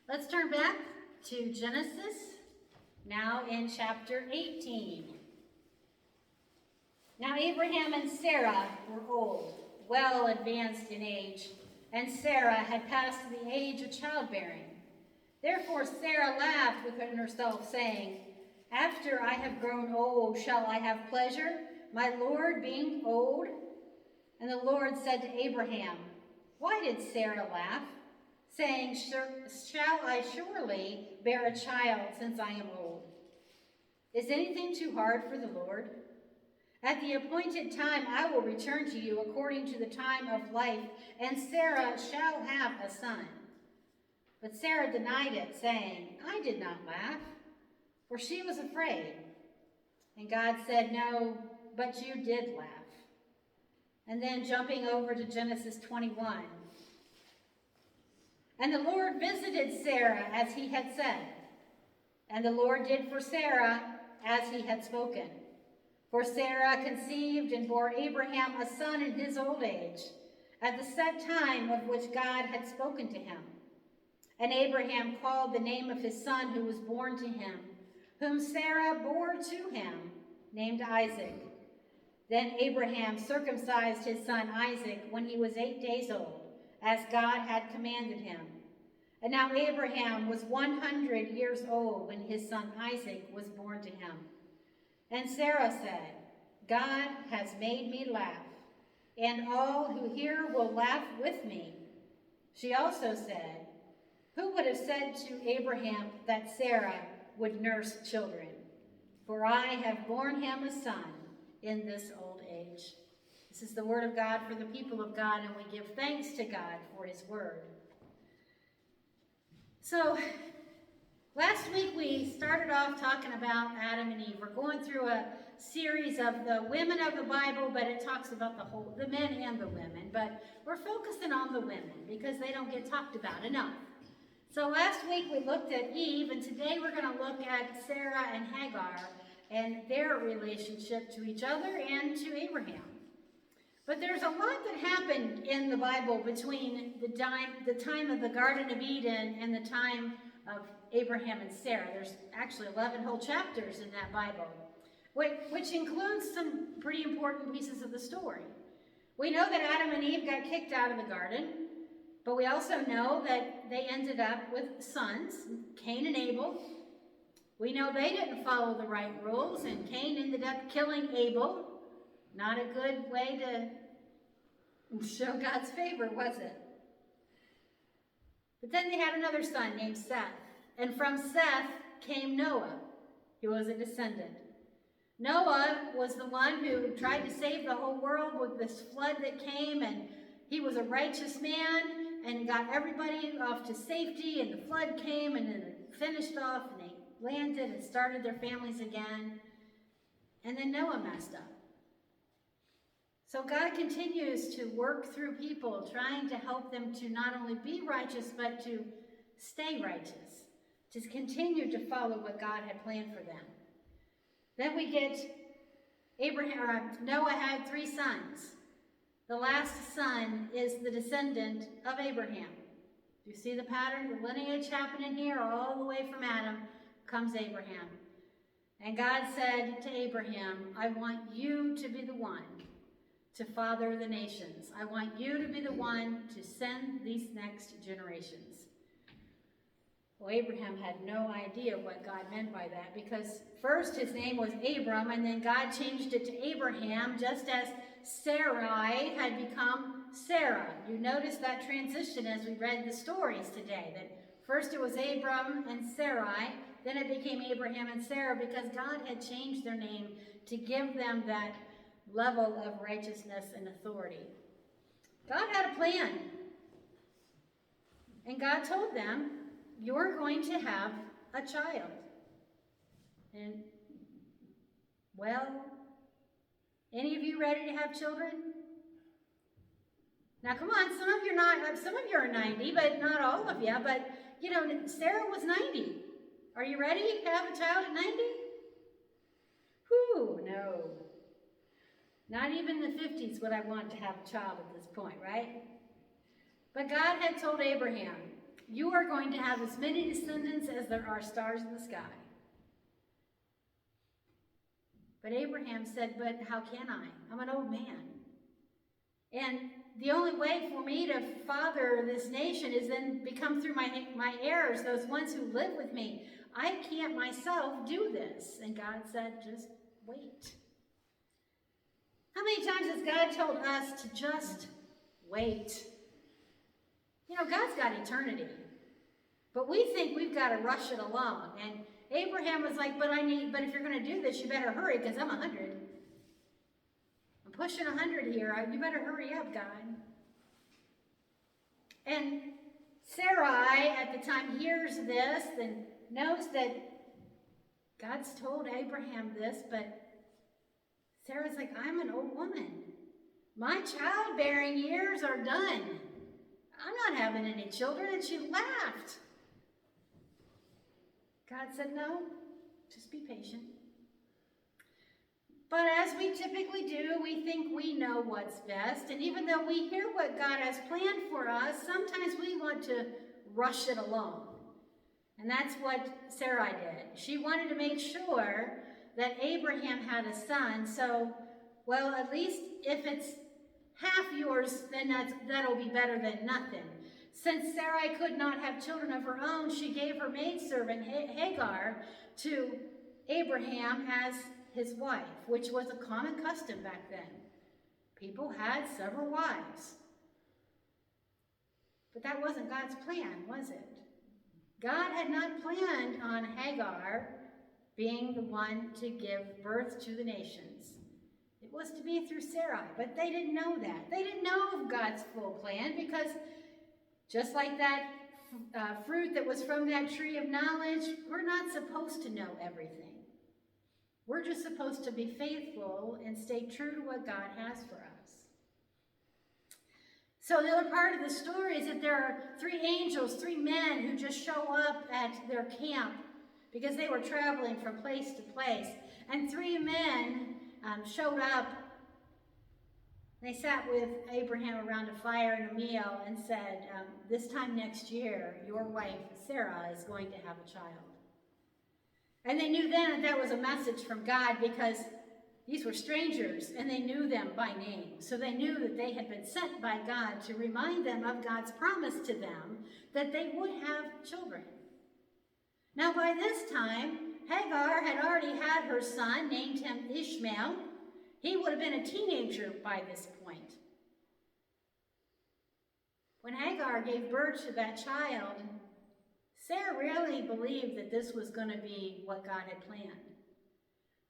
Let's turn back to Genesis, now in chapter 18. Now Abraham and Sarah were old, well advanced in age, and Sarah had passed the age of childbearing. Therefore Sarah laughed within herself, saying, "After I have grown old, shall I have pleasure, my Lord being old?" And the Lord said to Abraham, "Why did Sarah laugh, saying, shall I surely bear a child since I am old? Is anything too hard for the Lord? At the appointed time I will return to you according to the time of life, and Sarah shall have a son." But Sarah denied it, saying, "I did not laugh," for she was afraid. And God said, "No, but you did laugh." And then jumping over to Genesis 21. And the Lord visited Sarah as he had said, and the Lord did for Sarah as he had spoken. For Sarah conceived and bore Abraham a son in his old age, at the set time of which God had spoken to him. And Abraham called the name of his son who was born to him, whom Sarah bore to him, named Isaac. Then Abraham circumcised his son Isaac when he was 8 days old, as God had commanded him. And now Abraham was 100 years old when his son Isaac was born to him. And Sarah said, "God has made me laugh, and all who hear will laugh with me." She also said, "Who would have said to Abraham that Sarah would nurse children? For I have borne him a son in this old age." This is the word of God for the people of God, and we give thanks to God for his word. So, last week we started off talking about Adam and Eve. We're going through a series of the women of the Bible, but it talks about the men and the women. But we're focusing on the women because they don't get talked about enough. So last week we looked at Eve, and today we're going to look at Sarah and Hagar and their relationship to each other and to Abraham. But there's a lot that happened in the Bible between the time of the Garden of Eden and the time of Abraham and Sarah. There's actually 11 whole chapters in that Bible, which includes some pretty important pieces of the story. We know that Adam and Eve got kicked out of the garden, but we also know that they ended up with sons, Cain and Abel. We know they didn't follow the right rules, and Cain ended up killing Abel. Not a good way to show God's favor, was it? But then they had another son named Seth. And from Seth came Noah, who was a descendant. Noah was the one who tried to save the whole world with this flood that came, and he was a righteous man and got everybody off to safety, and the flood came, and then it finished off, and they landed and started their families again. And then Noah messed up. So God continues to work through people, trying to help them to not only be righteous, but to stay righteous, to continue to follow what God had planned for them. Then we get Noah had 3 sons. The last son is the descendant of Abraham. You see the pattern, the lineage happening here, all the way from Adam comes Abraham. And God said to Abraham, "I want you to be the one to father the nations. I want you to be the one to send these next generations." Well, Abraham had no idea what God meant by that, because first his name was Abram, and then God changed it to Abraham, just as Sarai had become Sarah. You notice that transition as we read the stories today, that first it was Abram and Sarai, then it became Abraham and Sarah, because God had changed their name to give them that level of righteousness and authority. God had a plan. And God told them, "You're going to have a child." And, well, any of you ready to have children? Now, come on, some of you are 90, but not all of you. But, Sarah was 90. Are you ready to have a child at 90? Whew, no. Not even in the 50s would I want to have a child at this point, right? But God had told Abraham, you are going to have as many descendants as there are stars in the sky. But Abraham said, but how can I? I'm an old man. And the only way for me to father this nation is then become through my heirs, those ones who live with me. I can't myself do this. And God said, just wait. How many times has God told us to just wait? You know, God's got eternity. But we think we've got to rush it along. And Abraham was like, but if you're going to do this, you better hurry because I'm 100. I'm pushing 100 here. You better hurry up, God. And Sarai at the time hears this and knows that God's told Abraham this, but Sarah's like, I'm an old woman. My childbearing years are done. I'm not having any children. And she laughed. God said, no, just be patient. But as we typically do, we think we know what's best. And even though we hear what God has planned for us, sometimes we want to rush it along. And that's what Sarai did. She wanted to make sure that Abraham had a son. So, well, at least if it's half yours, then that'll be better than nothing. Since Sarai could not have children of her own, she gave her maidservant Hagar to Abraham as his wife, which was a common custom back then. People had several wives. But that wasn't God's plan, was it? God had not planned on Hagar being the one to give birth to the nations. It was to be through Sarai, but they didn't know that. They didn't know of God's full plan because just like that fruit that was from that tree of knowledge, we're not supposed to know everything. We're just supposed to be faithful and stay true to what God has for us. So the other part of the story is that there are 3 angels, 3 men who just show up at their camp because they were traveling from place to place. And 3 men showed up. They sat with Abraham around a fire and a meal and said, this time next year, your wife, Sarah, is going to have a child. And they knew then that was a message from God because these were strangers and they knew them by name. So they knew that they had been sent by God to remind them of God's promise to them that they would have children. Now by this time, Hagar had already had her son, named him Ishmael. He would have been a teenager by this point. When Hagar gave birth to that child, Sarah really believed that this was going to be what God had planned.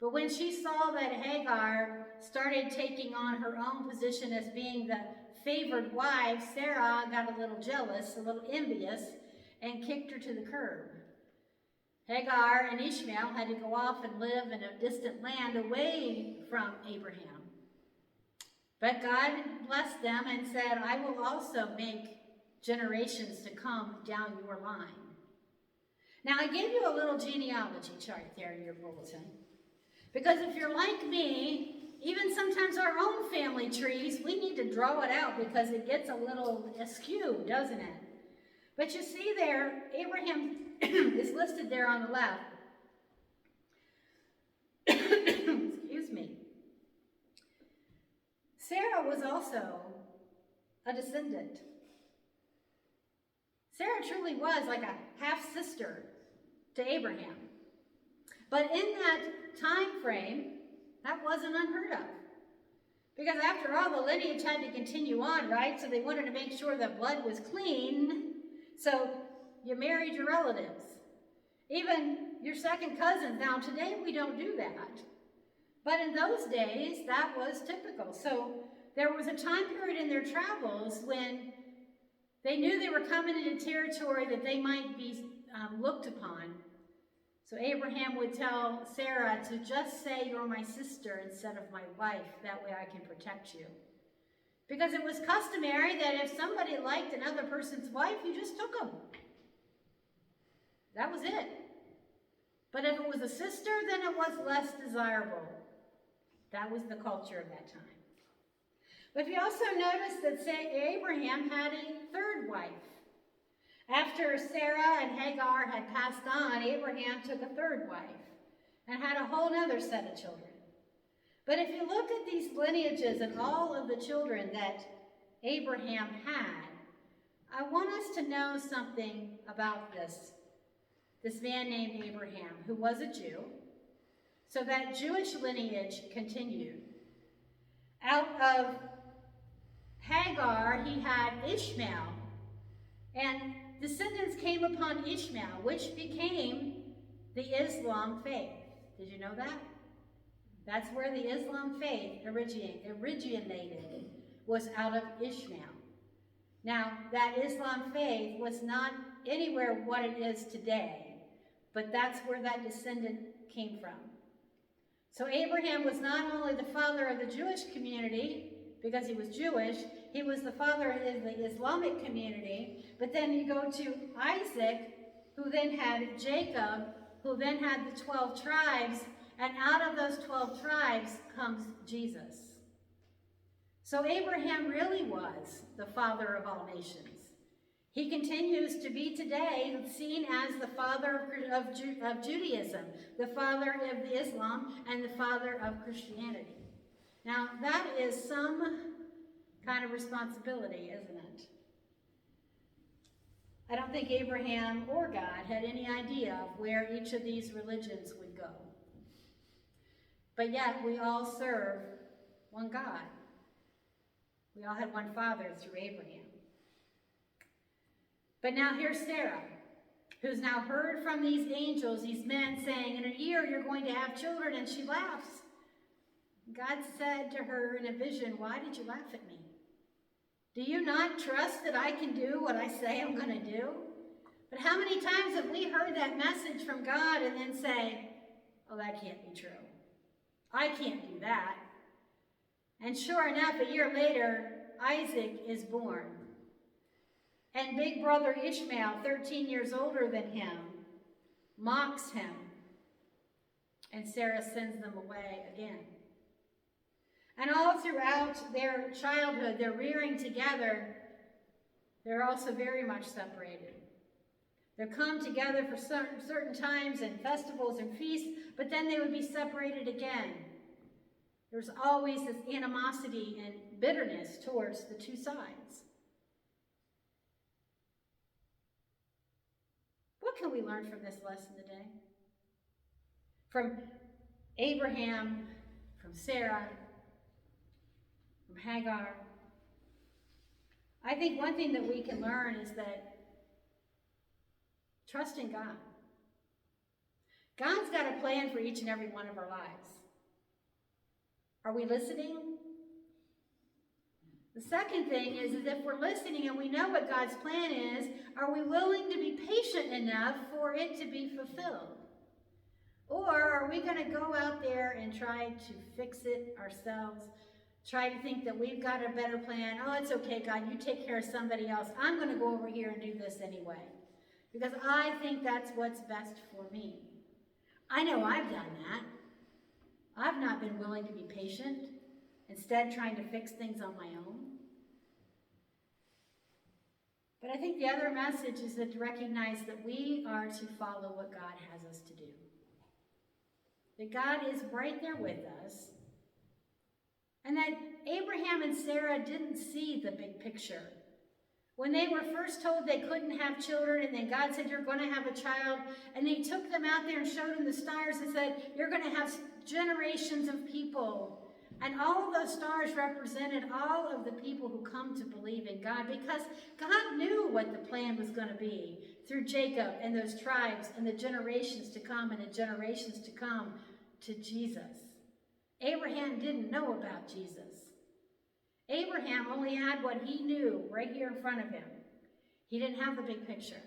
But when she saw that Hagar started taking on her own position as being the favored wife, Sarah got a little jealous, a little envious, and kicked her to the curb. Hagar and Ishmael had to go off and live in a distant land away from Abraham. But God blessed them and said, I will also make generations to come down your line. Now, I gave you a little genealogy chart there in your bulletin. Because if you're like me, even sometimes our own family trees, we need to draw it out because it gets a little askew, doesn't it? But you see there, Abraham is listed there on the left. Excuse me. Sarah was also a descendant. Sarah truly was like a half-sister to Abraham. But in that time frame, that wasn't unheard of. Because after all, the lineage had to continue on, right? So they wanted to make sure that blood was clean. So you married your relatives. Even your second cousins. Now, today we don't do that. But in those days, that was typical. So there was a time period in their travels when they knew they were coming into territory that they might be looked upon. So Abraham would tell Sarah to just say you're my sister instead of my wife. That way I can protect you. Because it was customary that if somebody liked another person's wife, you just took them. That was it. But if it was a sister, then it was less desirable. That was the culture of that time. But if you also notice that Abraham had a third wife. After Sarah and Hagar had passed on, Abraham took a third wife and had a whole other set of children. But if you look at these lineages and all of the children that Abraham had, I want us to know something about this man named Abraham, who was a Jew. So that Jewish lineage continued. Out of Hagar, he had Ishmael, and descendants came upon Ishmael, which became the Islam faith. Did you know that? That's where the Islam faith originated, was out of Ishmael. Now, that Islam faith was not anywhere what it is today, but that's where that descendant came from. So Abraham was not only the father of the Jewish community, because he was Jewish, he was the father of the Islamic community, but then you go to Isaac, who then had Jacob, who then had the 12 tribes, and out of those 12 tribes comes Jesus. So Abraham really was the father of all nations. He continues to be today seen as the father of Judaism, the father of Islam, and the father of Christianity. Now, that is some kind of responsibility, isn't it? I don't think Abraham or God had any idea of where each of these religions would go. But yet, we all serve one God. We all had one father through Abraham. But now here's Sarah, who's now heard from these angels, these men saying, in a year you're going to have children, and she laughs. God said to her in a vision, why did you laugh at me? Do you not trust that I can do what I say I'm going to do? But how many times have we heard that message from God and then say, oh, that can't be true. I can't do that. And sure enough, a year later, Isaac is born. And big brother Ishmael, 13 years older than him, mocks him. And Sarah sends them away again. And all throughout their childhood, their rearing together, they're also very much separated. They'll come together for certain times and festivals and feasts, but then they would be separated again. There's always this animosity and bitterness towards the two sides. What can we learn from this lesson today? From Abraham, from Sarah, from Hagar. I think one thing that we can learn is that trust in God. God's got a plan for each and every one of our lives. Are we listening? The second thing is if we're listening and we know what God's plan is, are we willing to be patient enough for it to be fulfilled? Or are we going to go out there and try to fix it ourselves, try to think that we've got a better plan? Oh, it's okay, God, you take care of somebody else. I'm going to go over here and do this anyway, because I think that's what's best for me. I know I've done that. I've not been willing to be patient, instead trying to fix things on my own. But I think the other message is to recognize that we are to follow what God has us to do. That God is right there with us. And that Abraham and Sarah didn't see the big picture. When they were first told they couldn't have children, and then God said, you're going to have a child, and he took them out there and showed them the stars and said, you're going to have generations of people. And all of those stars represented all of the people who come to believe in God, because God knew what the plan was going to be through Jacob and those tribes and the generations to come and the generations to come to Jesus. Abraham didn't know about Jesus. Abraham only had what he knew right here in front of him. He didn't have the big picture.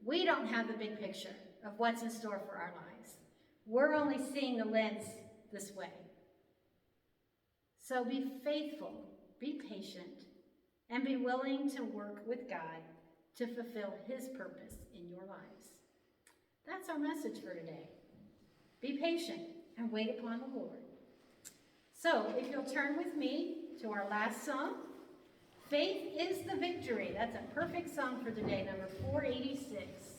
We don't have the big picture of what's in store for our lives. We're only seeing the lens this way. So be faithful, be patient, and be willing to work with God to fulfill his purpose in your lives. That's our message for today. Be patient and wait upon the Lord. So, if you'll turn with me to our last song, Faith is the victory. That's a perfect song for the day, number 486.